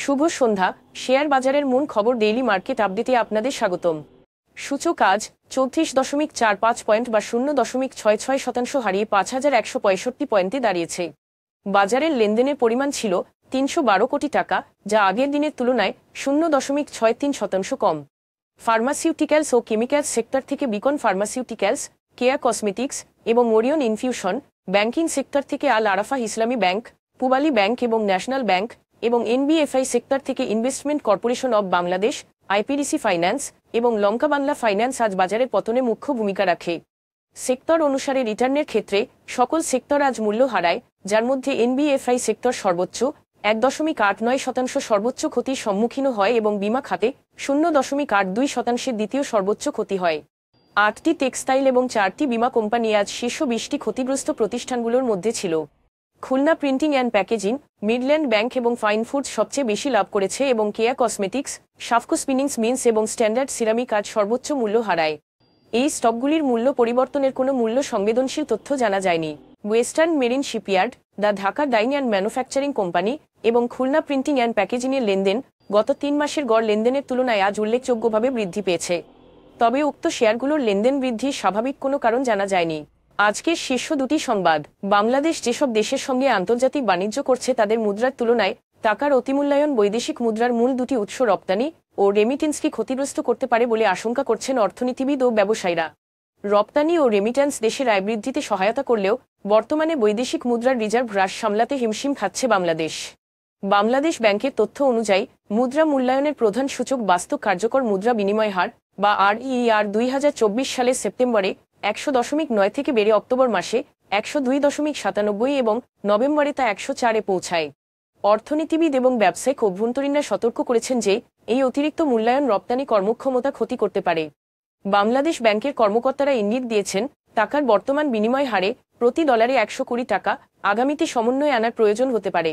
শুভ সন্ধ্যা। Share বাজারের মূল খবর ডেইলি মার্কেট আপডেটে আপনাদের স্বাগতম। সূচক আজ 34.45 পয়েন্ট বা 0.66% হারিয়ে 5,165 পয়েন্টে দাঁড়িয়েছে। বাজারের লেনদেনের পরিমাণ ছিল 312 কোটি টাকা, যা আগের দিনের তুলনায় 0.63% কম। ফার্মাসিউটিক্যালস ও কেমিক্যালস সেক্টর থেকে বিকন ফার্মাসিউটিক্যালস, কেয়া কসমেটিক্স এবং ওরিয়ন ইনফিউশন, ব্যাংকিং সেক্টর থেকে আল আরাফা ইসলামী ব্যাংক, পুবালি ব্যাংক এবং ন্যাশনাল ব্যাংক এবং এনবিএফআই সেক্টর থেকে investment corporation of Bangladesh, IPDC finance এবং লঙ্কা বাংলা ফাইন্যান্স আজ বাজারের পতনে মুখ্য ভূমিকা রাখে। সেক্টর অনুসারে রিটার্নের ক্ষেত্রে সকল সেক্টর আজ মূল্য হারায়, যার মধ্যে এনবিএফআই সেক্টর সর্বোচ্চ 1.89% সর্বোচ্চ ক্ষতির সম্মুখীন হয় এবং বিমা খাতে 0.82% দ্বিতীয় সর্বোচ্চ ক্ষতি হয়। 8টি টেক্সটাইল এবং 4টি বিমা কোম্পানি আজ শীর্ষ 20টি ক্ষতিগ্রস্ত প্রতিষ্ঠানগুলোর মধ্যে ছিল। Khulna printing and packaging, Midland bank এবং ফাইন ফুডস সবচেয়ে বেশি লাভ করেছে এবং কেয়া কসমেটিক্স, সাফকো স্পিনিংস মিলস এবং স্ট্যান্ডার্ড সিরামিক আজ সর্বোচ্চ মূল্য হারায়। এই স্টকগুলির মূল্য পরিবর্তনের কোনো মূল্য সংবেদনশীল তথ্য জানা যায়নি। Western marine shipyard, the Dhaka dyeing and manufacturing company এবং খুলনা প্রিন্টিং অ্যান্ড প্যাকেজিংয়ের লেনদেন গত 3 মাসের গড় লেনদেনের তুলনায় আজ উল্লেখযোগ্যভাবে বৃদ্ধি পেয়েছে। তবে উক্ত শেয়ারগুলোর লেনদেন বৃদ্ধির স্বাভাবিক কোনো কারণ জানা যায়নি। আজকের শীর্ষ দুটি সংবাদ। বাংলাদেশ যেসব দেশের সঙ্গে আন্তর্জাতিক বাণিজ্য করছে তাদের মুদ্রার তুলনায় টাকার অতিমূল্যায়ন বৈদেশিক মুদ্রার মূল দুটি উৎস রপ্তানি ও রেমিটেন্সকে ক্ষতিগ্রস্ত করতে পারে বলে আশঙ্কা করছেন অর্থনীতিবিদ ও ব্যবসায়ীরা। রপ্তানি ও রেমিটেন্স দেশের আয় বৃদ্ধিতে সহায়তা করলেও বর্তমানে বৈদেশিক মুদ্রার রিজার্ভ হ্রাস সামলাতে হিমশিম খাচ্ছে বাংলাদেশ। বাংলাদেশ ব্যাংকের তথ্য অনুযায়ী মুদ্রা মূল্যায়নের প্রধান সূচক বাস্তব কার্যকর মুদ্রা বিনিময় হার বা আরইআর 2024 সালের সেপ্টেম্বরে 100.9 থেকে বেড়ে অক্টোবর মাসে 102.97 এবং নভেম্বরে তা 104-এ পৌঁছায়। অর্থনীতিবিদ এবং ব্যবসায়িক অভ্যন্তরীণরা সতর্ক করেছেন যে এই অতিরিক্ত মূল্যায়ন রপ্তানি কর্মক্ষমতা ক্ষতি করতে পারে। বাংলাদেশ ব্যাংকের কর্মকর্তারা ইঙ্গিত দিয়েছেন, টাকার বর্তমান বিনিময় হারে প্রতি ডলারে 120 টাকা আগামীতে সমন্বয় আনার প্রয়োজন হতে পারে।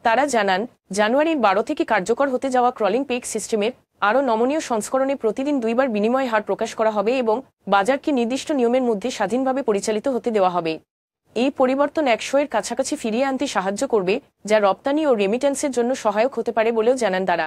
তারা জানান, জানুয়ারির 12 থেকে কার্যকর হতে যাওয়া ক্রলিং পেগ সিস্টেমের আরও নমনীয় সংস্করণে প্রতিদিন 2 বার বিনিময় হার প্রকাশ করা হবে এবং বাজারকে নির্দিষ্ট নিয়মের মধ্যে স্বাধীনভাবে পরিচালিত হতে দেওয়া হবে। এই পরিবর্তন 100-এর কাছাকাছি ফিরিয়ে আনতে সাহায্য করবে, যা রপ্তানি ও রেমিটেন্সের জন্য সহায়ক হতে পারে বলেও জানান তারা।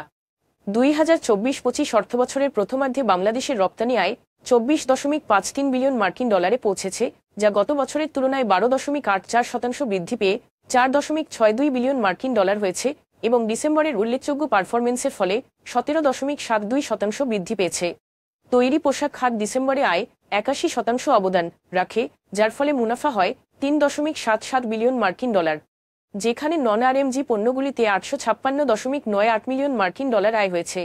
2024-25 অর্থবছরের প্রথমার্ধে বাংলাদেশের রপ্তানি আয় 24.53 বিলিয়ন মার্কিন ডলারে পৌঁছেছে, যা গত বছরের তুলনায় 12.84% বৃদ্ধি পেয়ে 4.62 বিলিয়ন মার্কিন ডলার হয়েছে এবং ডিসেম্বরের উল্লেখযোগ্য পারফরমেন্সের ফলে 17.72% বৃদ্ধি পেয়েছে। তৈরি পোশাক খাত ডিসেম্বরে আয় 81% অবদান রাখে, যার ফলে মুনাফা হয় 3.77 বিলিয়ন মার্কিন ডলার, যেখানে নন আরএমজি পণ্যগুলিতে 856.98 মিলিয়ন মার্কিন ডলার আয় হয়েছে।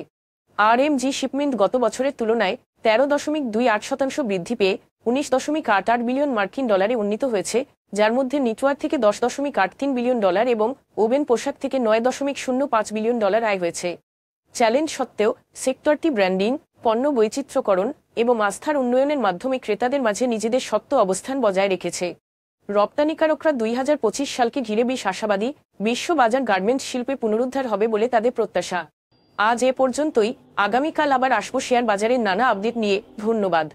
আরএমজি শিপমেন্ট গত বছরের তুলনায় 13.28% বৃদ্ধি পেয়ে 19.88 বিলিয়ন মার্কিন ডলারে উন্নীত হয়েছে, যার মধ্যে নিটওয়ার থেকে 10.83 বিলিয়ন ডলার এবং ওভেন পোশাক থেকে 9.05 বিলিয়ন ডলার আয় হয়েছে। চ্যালেঞ্জ সত্ত্বেও সেক্টরটি ব্র্যান্ডিং, পণ্য বৈচিত্র্যকরণ এবং আস্থার উন্নয়নের মাধ্যমে ক্রেতাদের মাঝে নিজেদের শক্ত অবস্থান বজায় রেখেছে। রপ্তানিকারকরা 2025 সালকে ঘিরে বেশ আশাবাদী। বিশ্ব বাজার গার্মেন্টস শিল্পে পুনরুদ্ধার হবে বলে তাদের প্রত্যাশা। আজ এ পর্যন্তই। আগামীকাল আবার আসবো শেয়ার বাজারের নানা আপডেট নিয়ে। ধন্যবাদ।